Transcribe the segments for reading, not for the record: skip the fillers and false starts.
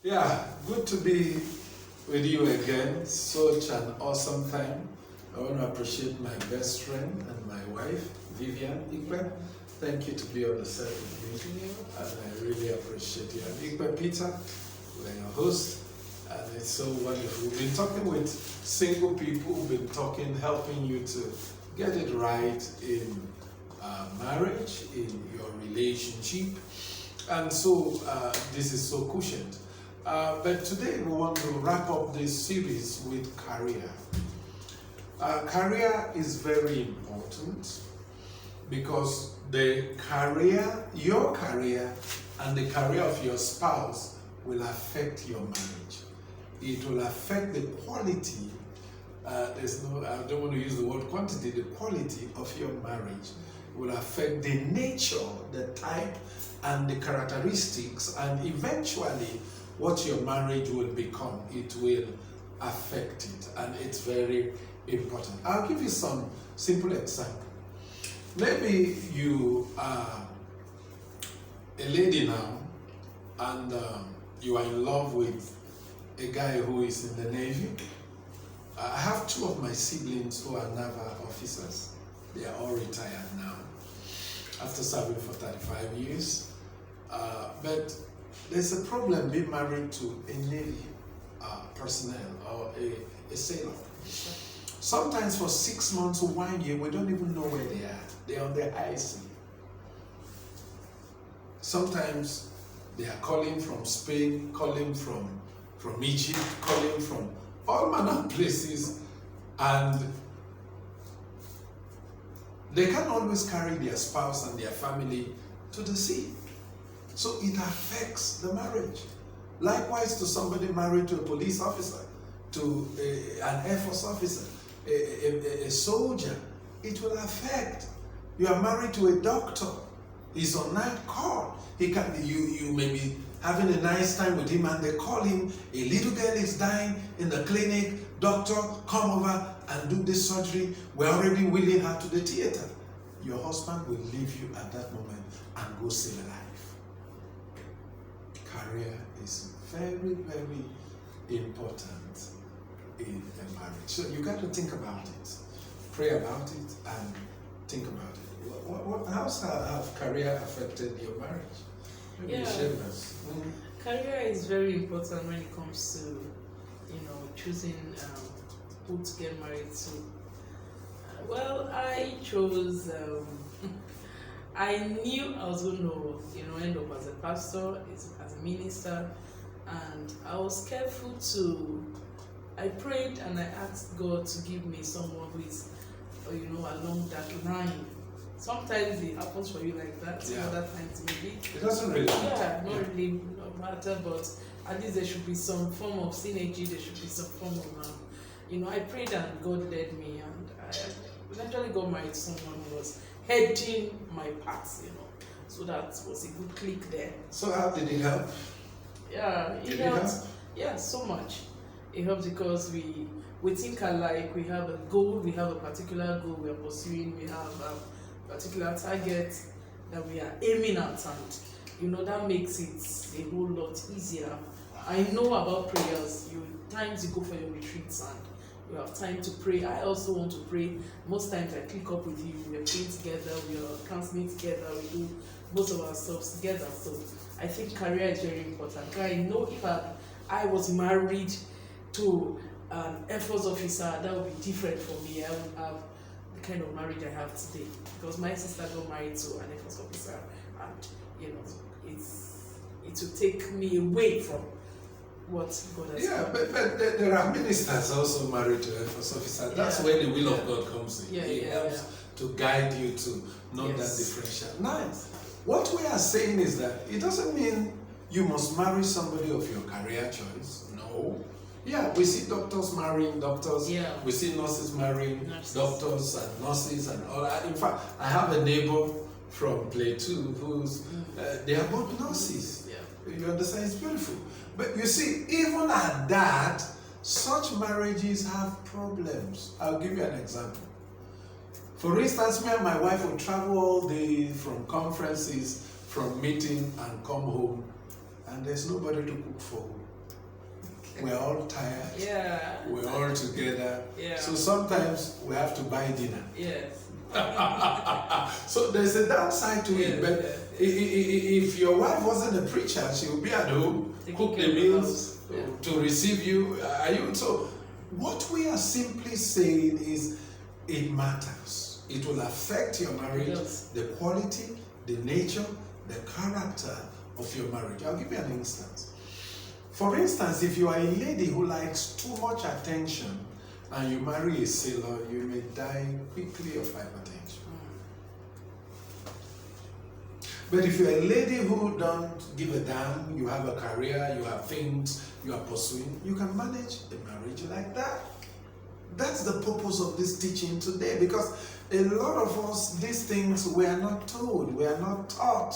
Yeah, good to be with you again. Such an awesome time. I want to appreciate my best friend and my wife, Vivian Ikpe. Thank you to be on the set with me, and I really appreciate you. And Ikpe Peter, we're your host, and it's so wonderful. We've been talking with single people, we've been talking, helping you to get it right in marriage, in your relationship, and so this is so cushioned. But today we want to wrap up this series with career. Career is very important because the career, your career, and the career of your spouse will affect your marriage. It will affect the quality. I don't want to use the word quantity, the quality of your marriage will affect the nature, the type, and the characteristics, and eventually what your marriage will become. It will affect it, and it's very important. I'll give you some simple example. Maybe you are a lady now, and you are in love with a guy who is in the Navy. I have two of my siblings who are naval officers. They are all retired now, after serving for 35 years. But there's a problem being married to a Navy personnel or a sailor. Sometimes for 6 months or 1 year, we don't even know where they are. They're on the high sea. Sometimes they are calling from Spain, calling from Egypt, calling from all manner of places, and they can't always carry their spouse and their family to the sea. So it affects the marriage. Likewise to somebody married to a police officer, to an Air Force officer, a soldier, it will affect. You are married to a doctor, he's on night call. You may be having a nice time with him and they call him, a little girl is dying in the clinic, doctor, come over and do this surgery. We're already wheeling her to the theater. Your husband will leave you at that moment and go save a life. Career is very, very important in a marriage. So you got to think about it, pray about it, and think about it. How's have career affected your marriage? Maybe share with us. Career is very important when it comes to, choosing who to get married to. Well, I chose. I knew I was going to, end up as a pastor, as a minister, and I was careful to. I prayed and I asked God to give me someone who is, along that line. Sometimes it happens for you like that. Yeah. Other times maybe. It doesn't really matter. Yeah, not really matter, but at least there should be some form of synergy. There should be some form of, I prayed and God led me, and I eventually got married to someone who was heading my path. So that was a good click there. So how did it help? Yeah, it helped. Yeah, so much. It helps because we think alike. We have a goal. We have a particular goal we are pursuing. We have a particular target that we are aiming at, and that makes it a whole lot easier. I know about prayers. Times you go for your retreats and you have time to pray. I also want to pray. Most times I click up with you. We are praying together. We are counseling together. We do most of our stuff together. So I think career is very important. I know if I was married to an Air Force officer, that would be different for me. I would have the kind of marriage I have today, because my sister got married to an Air Force officer, and it will take me away from what God has done. But there are ministers also married to Air Force officers. That's where the will of God comes in. He helps to guide you to know that differential. Nice. What we are saying is that it doesn't mean you must marry somebody of your career choice. No. Yeah, we see doctors marrying doctors. Yeah. We see nurses marrying doctors and nurses and all that. In fact, I have a neighbor from Plateau who's they are both nurses. Yeah. You understand? It's beautiful. But you see, even at that, such marriages have problems. I'll give you an example. For instance, me and my wife would travel all day from conferences, from meeting, and come home, and there's nobody to cook for. we're all tired. Yeah. We're all together. Yeah. So sometimes we have to buy dinner. Yes. So there's a downside to it. But if your wife wasn't a preacher, she would be at home, cook the meals to receive you. Are you? So what we are simply saying is it matters. It will affect your marriage, the quality, the nature, the character of your marriage. I'll give you an instance. For instance, if you are a lady who likes too much attention and you marry a sailor, you may die quickly of hypertension. But if you're a lady who don't give a damn, you have a career, you have things you are pursuing, you can manage a marriage like that. That's the purpose of this teaching today, because a lot of us, these things we are not told, we are not taught.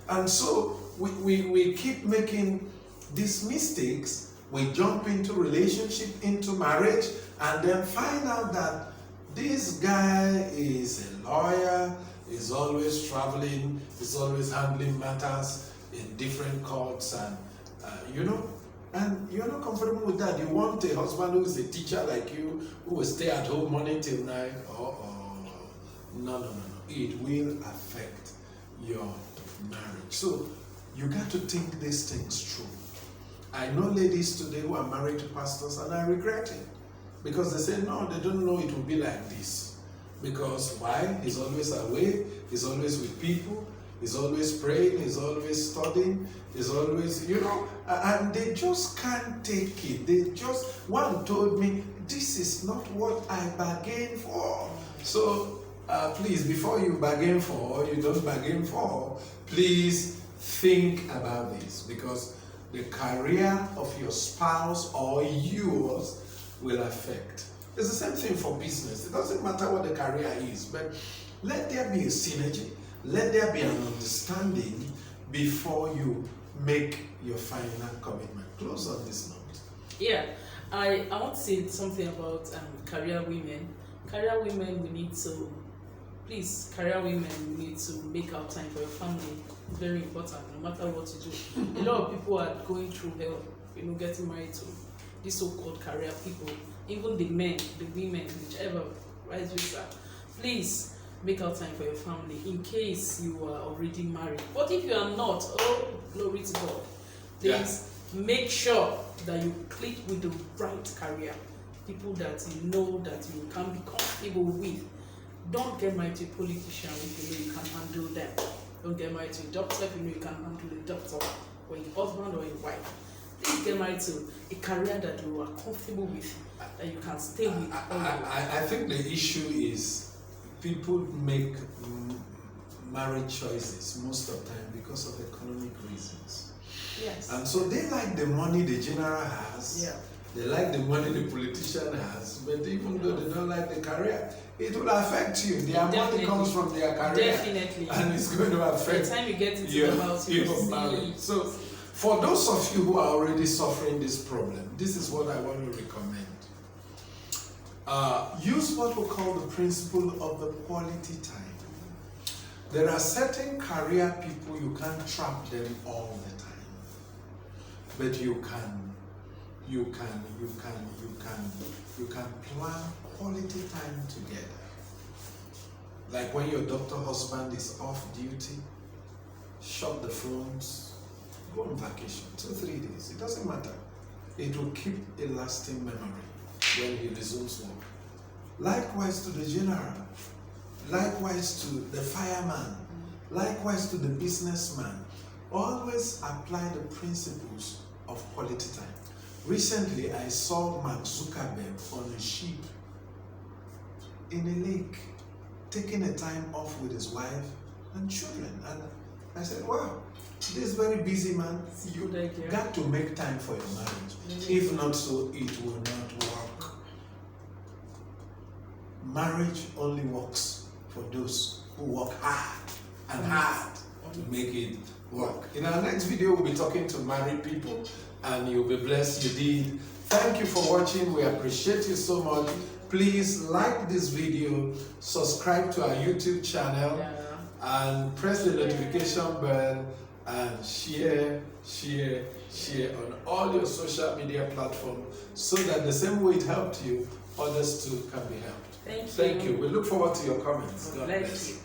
And so we keep making these mistakes. We jump into relationship, into marriage, and then find out that this guy is a lawyer, is always traveling, is always handling matters in different courts, and and you're not comfortable with that. You want a husband who is a teacher like you, who will stay at home morning till night. No. It will affect your marriage. So you got to think these things through. I know ladies today who are married to pastors and are regretting because they say, no, they don't know it will be like this. Because why? He's always away, he's always with people, he's always praying, he's always studying, he's always, and they just can't take it. One told me, this is not what I bargained for. So please, before you bargain for or you don't bargain for, please think about this, because the career of your spouse or yours will affect. It's the same thing for business. It doesn't matter what the career is, but let there be a synergy, let there be an understanding before you make your final commitment. Close on this note. Yeah, I want to say something about career women. Career women, we need to, please, career women, we need to make our time for your family. It's very important, no matter what you do. A lot of people are going through hell, getting married to these so-called career people. Even the men, the women, whichever, vice versa. Please make out time for your family in case you are already married. But if you are not, oh, glory to God. Please make sure that you click with the right career. People that you know that you can be comfortable with. Don't get married to a politician if you know you can handle them. Don't get married to a doctor if you know you can handle a doctor, or your husband or your wife. Please get married to a career that you are comfortable with, that you can stay with. I think the issue is people make marriage choices most of the time because of economic reasons. Yes. And so they like the money the general has. Yeah. They like the money the politician has, but even though they don't like the career, it will affect you. Their money comes from their career. Definitely. And it's going to affect by the time you get into the house, your marriage. So for those of you who are already suffering this problem, this is what I want to recommend. Use what we call the principle of the quality time. There are certain career people, you can't trap them all the time. But you can plan quality time together. Like when your doctor husband is off duty, shut the phones, go on vacation, 2-3 days, it doesn't matter. It will keep a lasting memory when he resumes work. Likewise to the general, likewise to the fireman, likewise to the businessman. Always apply the principles of quality time. Recently, I saw Mark Zuckerberg on a ship in a lake, taking a time off with his wife and children. And I said, wow, this very busy man, you got to make time for your marriage. If not so, it will not work. Marriage only works for those who work hard and hard to make it work. In our next video, we'll be talking to married people, and you'll be blessed you did. Thank you for watching. We appreciate you so much. Please like this video, subscribe to our YouTube channel, and press the notification bell, and share share on all your social media platforms so that the same way it helped you, others too can be helped. Thank you. Thank you. We look forward to your comments. God Thank bless. you.